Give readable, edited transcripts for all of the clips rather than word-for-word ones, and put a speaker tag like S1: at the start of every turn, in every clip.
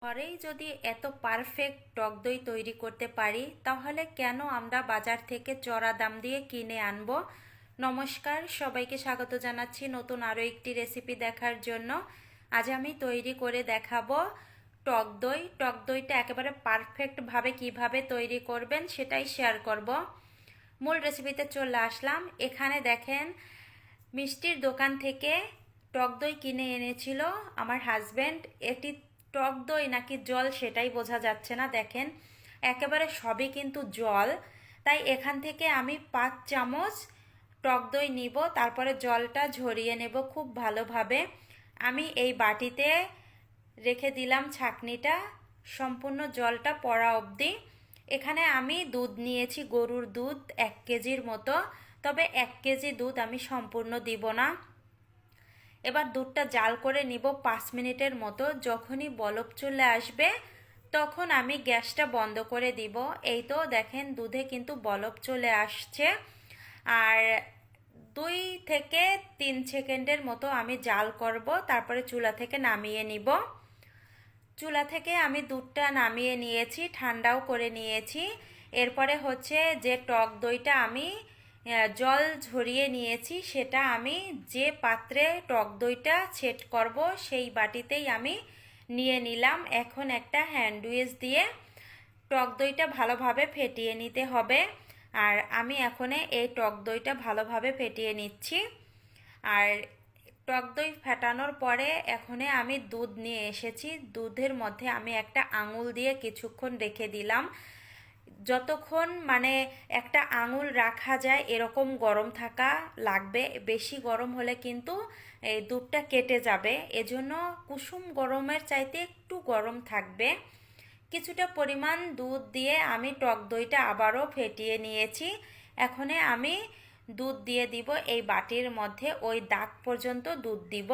S1: ঘরেই যদি এত পারফেক্ট টক দই তৈরি করতে পারি তাহলে কেন আমরা বাজার থেকে চড়া দাম দিয়ে কিনে আনবো। নমস্কার, সবাইকে স্বাগত জানাচ্ছি নতুন আরও একটি রেসিপি দেখার জন্য। আজ আমি তৈরি করে দেখাবো টক দই। টক দইটা একেবারে পারফেক্টভাবে কিভাবে তৈরি করবেন সেটাই শেয়ার করব। মূল রেসিপিতে চলে আসলাম। এখানে দেখেন, মিষ্টির দোকান থেকে টক দই কিনে এনেছিল আমার হাজব্যান্ড। এটি টক দই নাকি জল সেটাই বোঝা যাচ্ছে না। দেখেন, একেবারে সবই কিন্তু জল। তাই এখান থেকে আমি 5 চামচ টক দই নিব, তারপরে জলটা ঝরিয়ে নেব খুব ভালোভাবে। আমি এই বাটিতে রেখে দিলাম ছাঁকনিটা, সম্পূর্ণ জলটা পড়া অবধি। এখানে আমি দুধ নিয়েছি, গরুর দুধ 1 কেজির মতো। তবে 1 কেজি দুধ আমি সম্পূর্ণ দিব না। এবার দুধটা জাল করে নিব 5 মিনিটের মতো। যখনই বলক চলে আসবে তখন আমি গ্যাসটা বন্ধ করে দিব। এই তো দেখেন, দুধে কিন্তু বলক চলে আসছে। আর 2 থেকে 3 সেকেন্ডের মতো আমি জাল করব, তারপরে চুলা থেকে নামিয়ে নিব। চুলা থেকে আমি দুধটা নামিয়ে নিয়েছি, ঠান্ডাও করে নিয়েছি। এরপরে হচ্ছে যে টক দইটা আমি জল ঝরিয়ে নিয়েছি, সেটা আমি যে পাত্রে টক দইটা সেট করব সেই বাটিতেই আমি নিয়ে নিলাম। এখন একটা হ্যান্ড উইচ দিয়ে টক দইটা ভালোভাবে ফেটিয়ে নিতে হবে। আর আমি এখন এই টক দইটা ভালোভাবে ফেটিয়ে নিচ্ছি। আর টক দই ফেটানোর পরে এখন আমি দুধ নিয়ে এসেছি। দুধের মধ্যে আমি একটা আঙুল দিয়ে কিছুক্ষণ রেখে দিলাম। যতক্ষণ একটা আঙুল রাখা যায় এরকম গরম থাকা লাগবে। বেশি গরম হলে কিন্তু এই দুধটা কেটে যাবে। এজন্য কুসুম গরমের চাইতে একটু গরম থাকবে। কিছুটা পরিমাণ দুধ দিয়ে আমি টক দইটা আবারও ফেটিয়ে নিয়েছি। এখন আমি দুধ দিয়ে দিব এই বাটির মধ্যে, ওই দাগ পর্যন্ত দুধ দিব।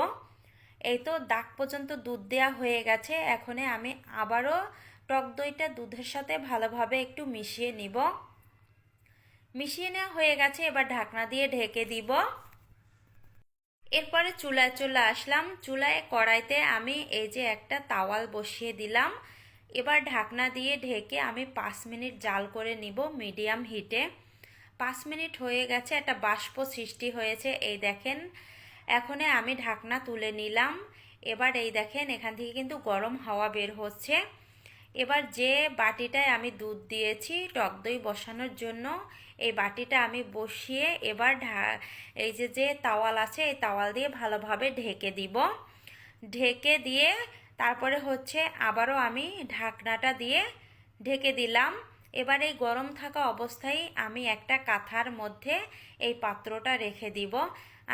S1: এই তো দাগ পর্যন্ত দুধ দেওয়া হয়ে গেছে। এখন আমি আবারও টক দইটা দুধের সাথে ভালোভাবে একটু মিশিয়ে নিব। মিশিয়ে নেওয়া হয়ে গেছে, এবার ঢাকনা দিয়ে ঢেকে দিব। এরপরে চুলায় চলে আসলাম। চুলায় কড়াইতে আমি এই যে একটা তাওয়াল বসিয়ে দিলাম। এবার ঢাকনা দিয়ে ঢেকে আমি 5 মিনিট জাল করে নিব মিডিয়াম হিটে। 5 মিনিট হয়ে গেছে, একটা বাষ্প সৃষ্টি হয়েছে। এই দেখেন, এখন আমি ঢাকনা তুলে নিলাম। এবার এই দেখেন, এখান থেকে কিন্তু গরম হাওয়া বের হচ্ছে। এবার যে বাটিটায় আমি দুধ দিয়েছি টক দই বসানোর জন্য, এই বাটিটা আমি বসিয়ে এবার এই যে তাওয়াল আছে এই তাওয়াল দিয়ে ভালোভাবে ঢেকে দিব। ঢেকে দিয়ে তারপরে হচ্ছে আবারও আমি ঢাকনাটা দিয়ে ঢেকে দিলাম। এবার এই গরম থাকা অবস্থায় আমি একটা কাঁথার মধ্যে এই পাত্রটা রেখে দিব।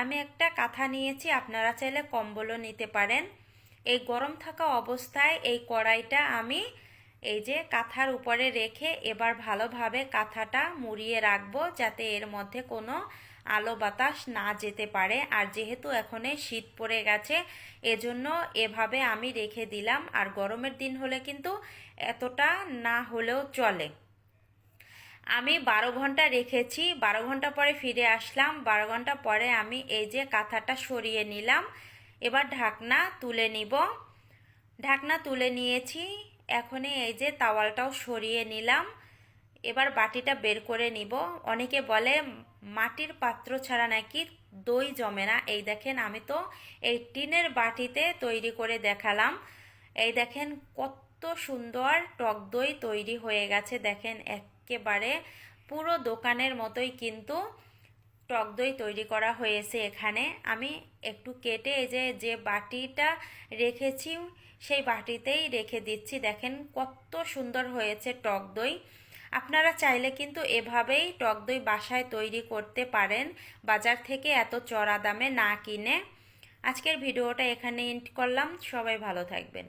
S1: আমি একটা কাঁথা নিয়েছি, আপনারা চাইলে কম্বলও নিতে পারেন। এই গরম থাকা অবস্থায় এই কড়াইটা আমি এই যে কাঁথার উপরে রেখে এবার ভালোভাবে কাঁথাটা মুড়িয়ে রাখবো, যাতে এর মধ্যে কোনো আলো বাতাস না যেতে পারে। আর যেহেতু এখন শীত পড়ে গেছে এজন্য এভাবে আমি রেখে দিলাম। আর গরমের দিন হলে কিন্তু এতটা না হলেও চলে। আমি 12 ঘন্টা রেখেছি। 12 ঘন্টা পরে ফিরে আসলাম। 12 ঘন্টা পরে আমি এই যে কাঁথাটা সরিয়ে নিলাম। এবার ঢাকনা তুলে নিব। ঢাকনা তুলে নিয়েছি। এখন এই যে তাওয়ালটাও সরিয়ে নিলাম। এবার বাটিটা বের করে নিব। অনেকে বলে মাটির পাত্র ছাড়া নাকি দই জমে না। এই দেখেন, আমি তো এই টিনের বাটিতে তৈরি করে দেখালাম। এই দেখেন কত সুন্দর টক দই তৈরি হয়ে গেছে। দেখেন, একেবারে পুরো দোকানের মতোই কিন্তু টক দই তৈরি করা হয়েছে। এখানে আমি একটু কেটে এই যে বাটিটা রেখেছি সেই বাটিতেই রেখে দিচ্ছি। দেখেন কত সুন্দর হয়েছে টক দই। আপনারা চাইলে কিন্তু এভাবেই টক দই বাসায় তৈরি করতে পারেন, বাজার থেকে এত চড়া দামে না কিনে। আজকের ভিডিওটা এখানে এন্ড করলাম। সবাই ভালো থাকবেন।